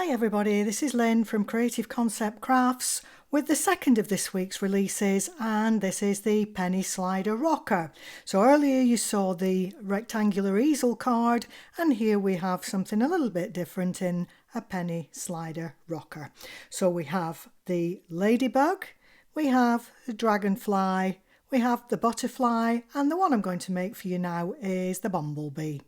Hi everybody, this is Lynn from Creative Concept Crafts with the second of this week's releases, and this is the Penny Slider Rocker. So earlier you saw the rectangular easel card, and here we have something a little bit different in a Penny Slider Rocker. So we have the Ladybug, we have the Dragonfly, we have the Butterfly, and the one I'm going to make for you now is the Bumblebee.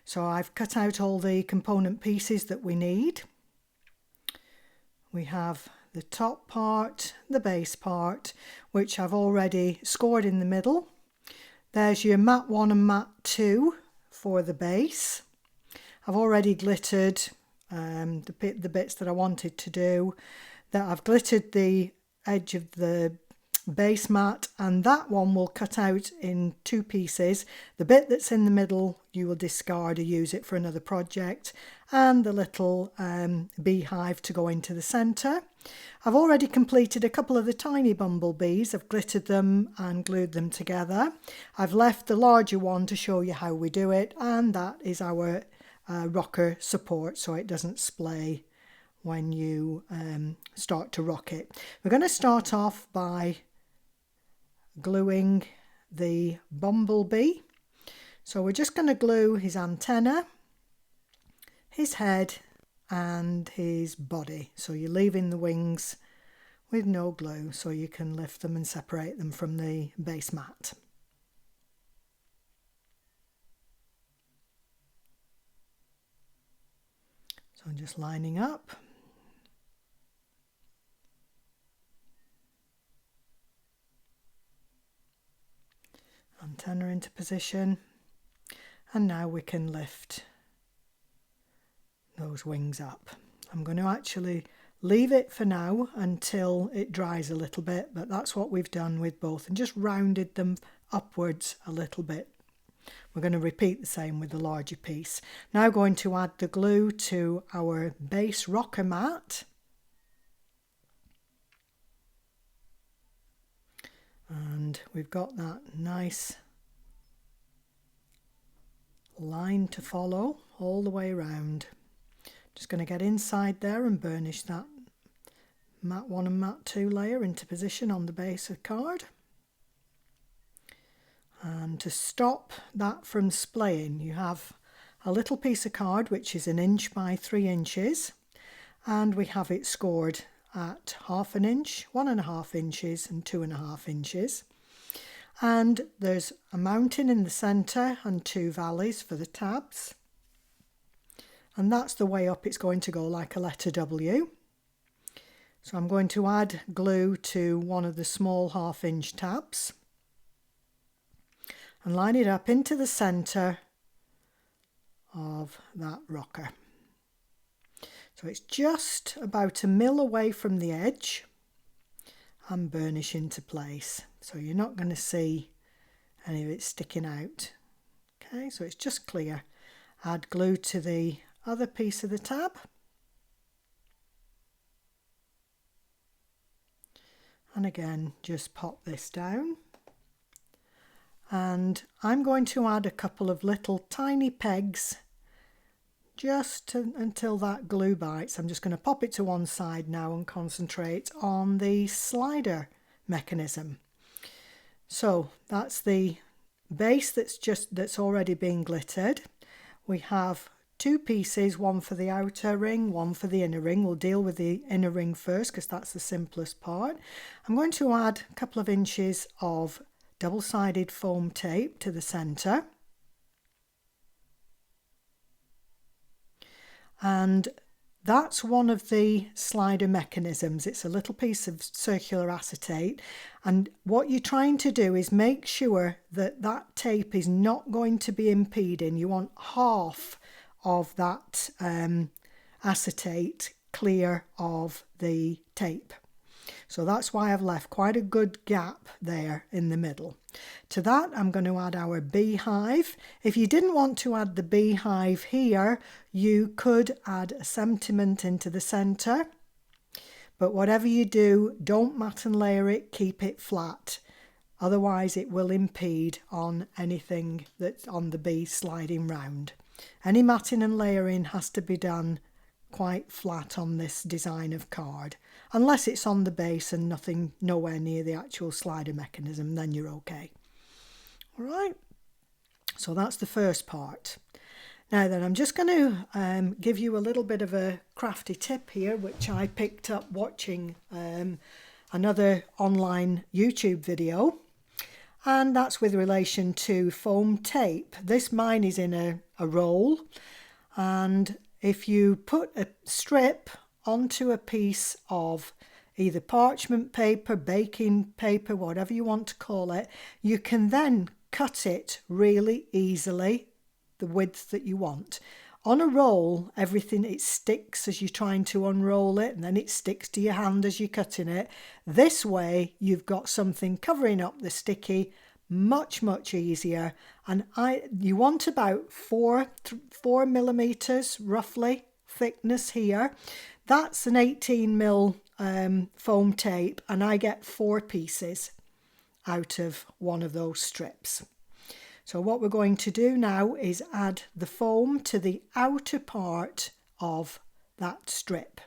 So I've cut out all the component pieces that we need. We have the top part, the base part, which I've already scored in the middle. There's your mat 1 and mat 2 for the base. I've already glittered the bits that I wanted to do. That I've glittered the edge of the base mat, and that one will cut out in 2 pieces. The bit that's in the middle you will discard or use it for another project, and the little beehive to go into the centre. I've already completed a couple of the tiny bumblebees. I've glittered them and glued them together. I've left the larger one to show you how we do it, and that is our rocker support so it doesn't splay when you start to rock it. We're going to start off by gluing the bumblebee. So we're just going to glue his antenna, his head and his body. So you're leaving the wings with no glue so you can lift them and separate them from the base mat. So I'm just lining up. Antenna into position, and now we can lift those wings up. I'm going to actually leave it for now until it dries a little bit, but that's what we've done with both and just rounded them upwards a little bit. We're going to repeat the same with the larger piece. Now going to add the glue to our base rocker mat. And we've got that nice line to follow all the way around. Just going to get inside there and burnish that mat 1 and mat 2 layer into position on the base of the card. And to stop that from splaying, you have a little piece of card which is 1 inch by 3 inches, and we have it scored at 1/2 inch, 1.5 inches and 2.5 inches. And there's a mountain in the centre and 2 valleys for the tabs. And that's the way up it's going to go, like a letter W. So I'm going to add glue to one of the small 1/2 inch tabs and line it up into the centre of that rocker. So it's just about 1 mil away from the edge, and burnish into place. So you're not going to see any of it sticking out. Okay, so it's just clear. Add glue to the other piece of the tab. And again, just pop this down. And I'm going to add a couple of little tiny pegs until that glue bites. I'm just going to pop it to one side now and concentrate on the slider mechanism. So that's the base that's already been glittered. We have 2 pieces, one for the outer ring, one for the inner ring. We'll deal with the inner ring first because that's the simplest part. I'm going to add a couple of inches of double-sided foam tape to the centre. And that's one of the slider mechanisms. It's a little piece of circular acetate, and what you're trying to do is make sure that that tape is not going to be impeding. You want half of that acetate clear of the tape. So that's why I've left quite a good gap there in the middle. To that I'm going to add our beehive. If you didn't want to add the beehive here, you could add a sentiment into the centre. But whatever you do, don't mat and layer it, keep it flat. Otherwise it will impede on anything that's on the bee sliding round. Any matting and layering has to be done quite flat on this design of card. Unless it's on the base and nothing, nowhere near the actual slider mechanism, then you're okay. All right, so that's the first part. Now then, I'm just going to give you a little bit of a crafty tip here, which I picked up watching another online YouTube video. And that's with relation to foam tape. This mine is in a roll, and if you put a strip onto a piece of either parchment paper, baking paper, whatever you want to call it, you can then cut it really easily, the width that you want. On a roll, everything, it sticks as you're trying to unroll it, and then it sticks to your hand as you're cutting it. This way, you've got something covering up the sticky, much easier. And you want about 4 millimeters roughly thickness here. That's an 18mm foam tape, and I get 4 pieces out of one of those strips. So what we're going to do now is add the foam to the outer part of that strip.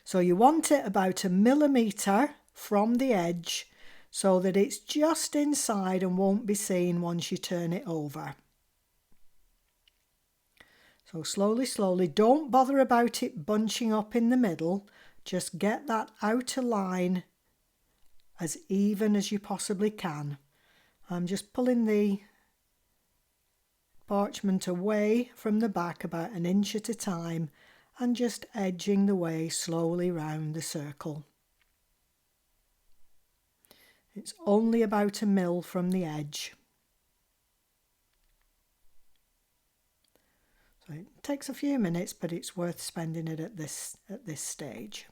So you want it about 1 millimeter from the edge so that it's just inside and won't be seen once you turn it over. So slowly, don't bother about it bunching up in the middle. Just get that outer line as even as you possibly can. I'm just pulling the parchment away from the back about 1 inch at a time and just edging the way slowly round the circle. It's only about 1 mil from the edge. So it takes a few minutes, but it's worth spending it at this stage.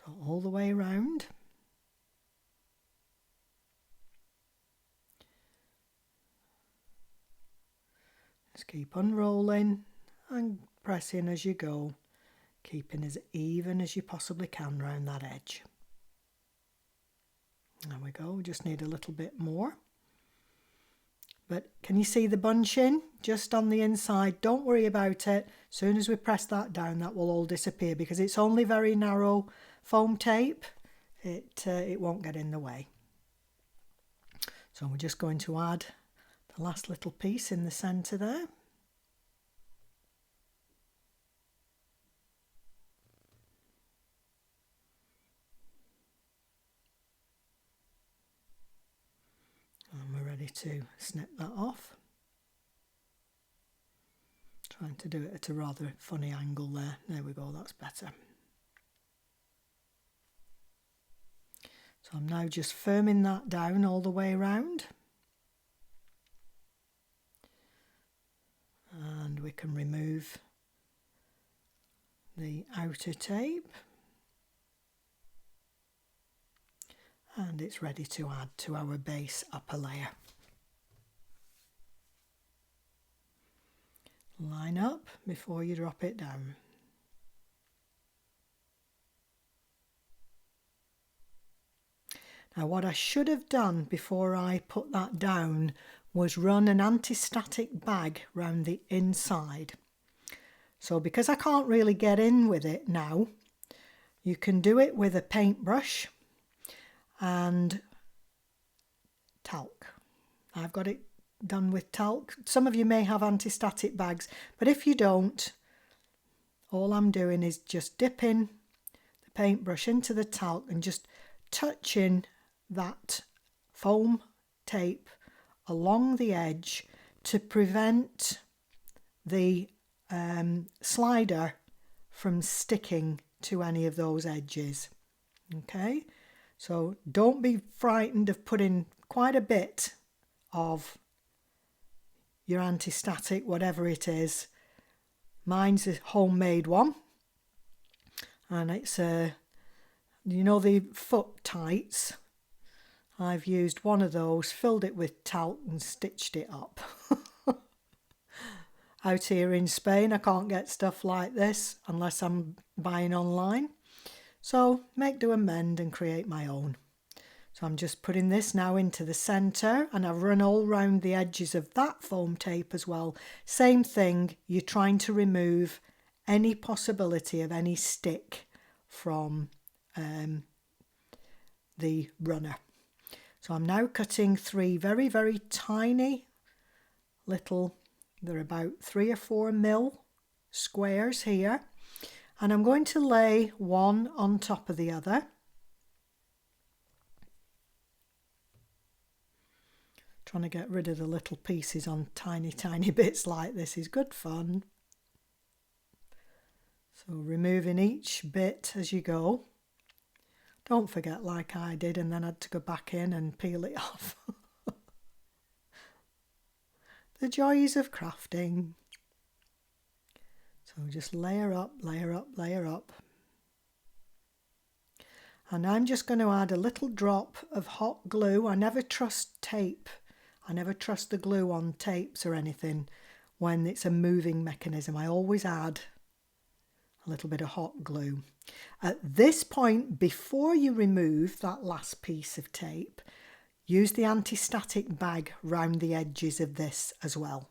So all the way around. Just keep unrolling and pressing as you go, keeping as even as you possibly can round that edge. There we go, we just need a little bit more. But can you see the bunching just on the inside? Don't worry about it. As soon as we press that down, that will all disappear because it's only very narrow foam tape. It won't get in the way. So we're just going to add the last little piece in the centre there. And we're ready to snip that off. Trying to do it at a rather funny angle there. There we go, that's better. So I'm now just firming that down all the way around. And we can remove the outer tape. And it's ready to add to our base upper layer. Line up before you drop it down. Now what I should have done before I put that down was run an anti-static bag round the inside. So because I can't really get in with it now, you can do it with a paintbrush and talc. I've got it done with talc. Some of you may have anti-static bags, but if you don't, all I'm doing is just dipping the paintbrush into the talc and just touching that foam tape along the edge to prevent the slider from sticking to any of those edges. Okay, so don't be frightened of putting quite a bit of your anti-static, whatever it is. Mine's a homemade one, and it's you know, the foot tights. I've used one of those, filled it with talc and stitched it up. Out here in Spain, I can't get stuff like this unless I'm buying online. So make do and mend and create my own. So I'm just putting this now into the centre, and I've run all round the edges of that foam tape as well. Same thing, you're trying to remove any possibility of any stick from the runner. So I'm now cutting 3 very, very tiny little, they're about 3 or 4 mil squares here, and I'm going to lay one on top of the other. Trying to get rid of the little pieces on tiny, tiny bits like this is good fun. So removing each bit as you go. Don't forget like I did and then had to go back in and peel it off. The joys of crafting. So just layer up, layer up, layer up. And I'm just going to add a little drop of hot glue. I never trust tape. I never trust the glue on tapes or anything when it's a moving mechanism. I always add a little bit of hot glue. At this point, before you remove that last piece of tape, use the anti-static bag round the edges of this as well.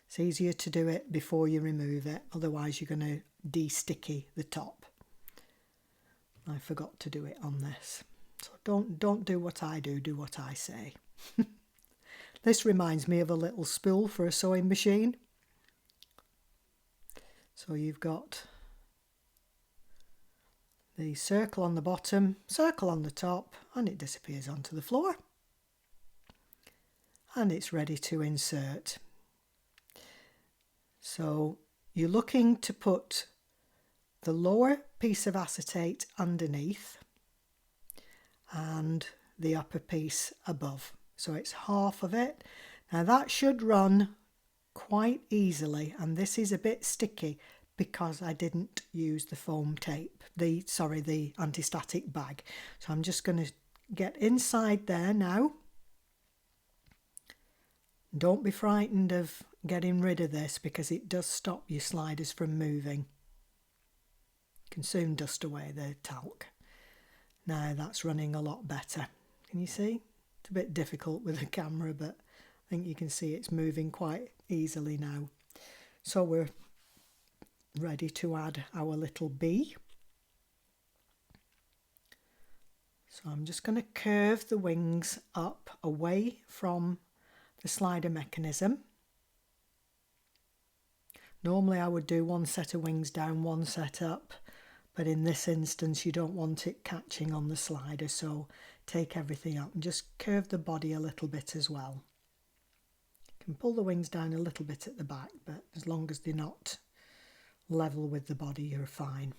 It's easier to do it before you remove it, otherwise you're going to de-sticky the top. I forgot to do it on this. So don't do what I do, do what I say. This reminds me of a little spool for a sewing machine. So you've got the circle on the bottom, circle on the top, and it disappears onto the floor. And it's ready to insert. So you're looking to put the lower piece of acetate underneath and the upper piece above. So it's half of it. Now that should run quite easily, and this is a bit sticky because I didn't use the foam tape, the anti-static bag. So I'm just going to get inside there now. Don't be frightened of getting rid of this because it does stop your sliders from moving. You can soon dust away the talc. Now that's running a lot better. Can you see? It's a bit difficult with the camera, but I think you can see it's moving quite easily now. So we're ready to add our little bee. So I'm just going to curve the wings up away from the slider mechanism. Normally I would do one set of wings down, one set up, but in this instance you don't want it catching on the slider, so take everything up and just curve the body a little bit as well. You can pull the wings down a little bit at the back, but as long as they're not level with the body, you're fine.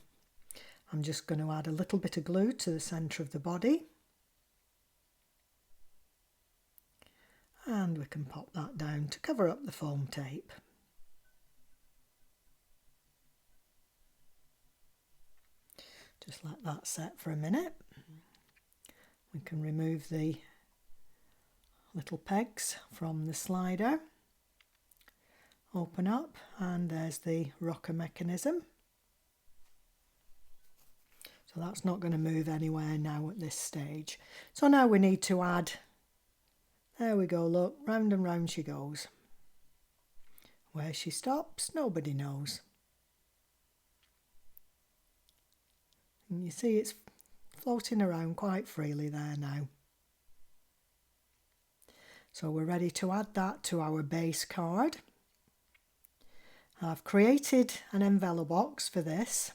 I'm just going to add a little bit of glue to the centre of the body. And we can pop that down to cover up the foam tape. Just let that set for a minute. We can remove the little pegs from the slider. Open up, and there's the rocker mechanism. So that's not going to move anywhere now at this stage. So now we need to add, there we go, look, round and round she goes. Where she stops, nobody knows. And you see it's floating around quite freely there now. So we're ready to add that to our base card. I've created an envelope box for this.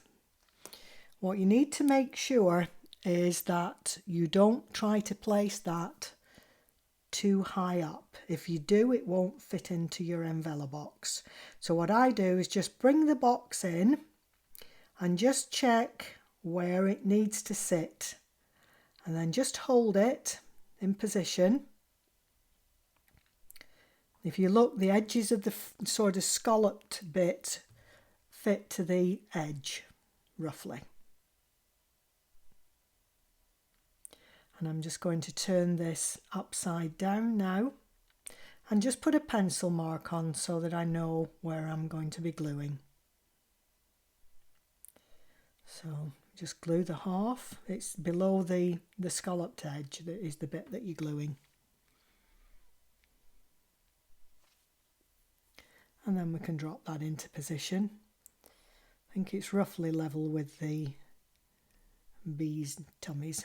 What you need to make sure is that you don't try to place that too high up. If you do, it won't fit into your envelope box. So what I do is just bring the box in and just check where it needs to sit, and then just hold it in position. If you look, the edges of the sort of scalloped bit fit to the edge roughly. And I'm just going to turn this upside down now and just put a pencil mark on so that I know where I'm going to be gluing. So just glue the half. It's below the scalloped edge that is the bit that you're gluing. And then we can drop that into position. I think it's roughly level with the bees' tummies.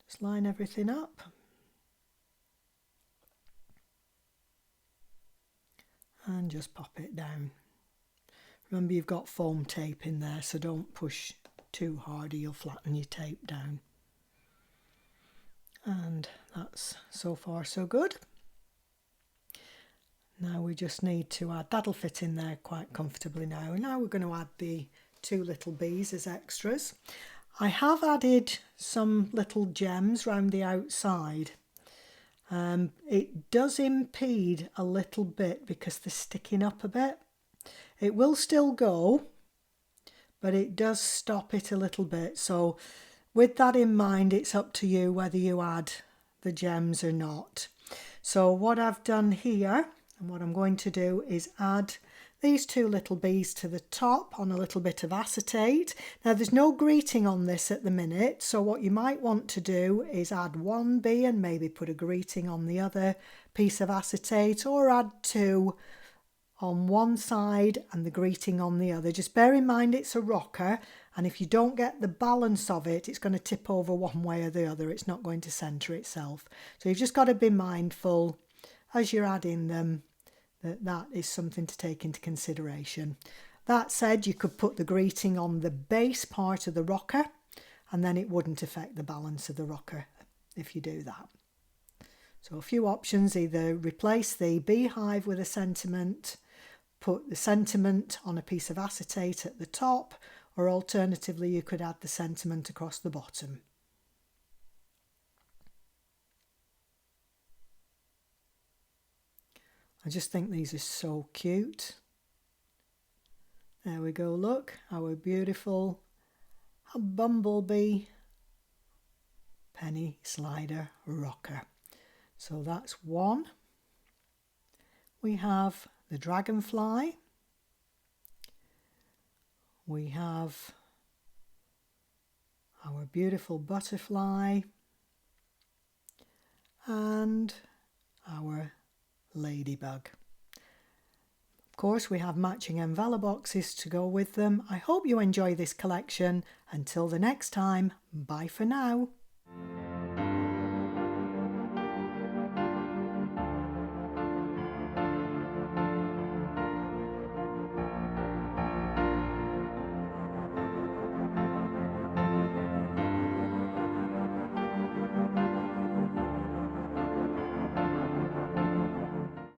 Just line everything up. And just pop it down. Remember, you've got foam tape in there, so don't push too hard or you'll flatten your tape down. And that's so far so good. Now we just need to add, that'll fit in there quite comfortably now. Now we're going to add the two little bees as extras. I have added some little gems round the outside. It does impede a little bit because they're sticking up a bit. It will still go, but it does stop it a little bit. So with that in mind, it's up to you whether you add the gems or not. So what I've done here, and what I'm going to do, is add these two little bees to the top on a little bit of acetate. Now there's no greeting on this at the minute, so what you might want to do is add one bee and maybe put a greeting on the other piece of acetate, or add two on one side and the greeting on the other. Just bear in mind it's a rocker, and if you don't get the balance of it, it's going to tip over one way or the other. It's not going to centre itself. So you've just got to be mindful as you're adding them that is something to take into consideration. That said, you could put the greeting on the base part of the rocker and then it wouldn't affect the balance of the rocker if you do that. So a few options: either replace the beehive with a sentiment, put the sentiment on a piece of acetate at the top, or alternatively you could add the sentiment across the bottom. I just think these are so cute. There we go, look, our beautiful bumblebee penny slider rocker. So that's one. We have the dragonfly. We have our beautiful butterfly and our ladybug. Of course, we have matching envelope boxes to go with them. I hope you enjoy this collection. Until the next time, bye for now.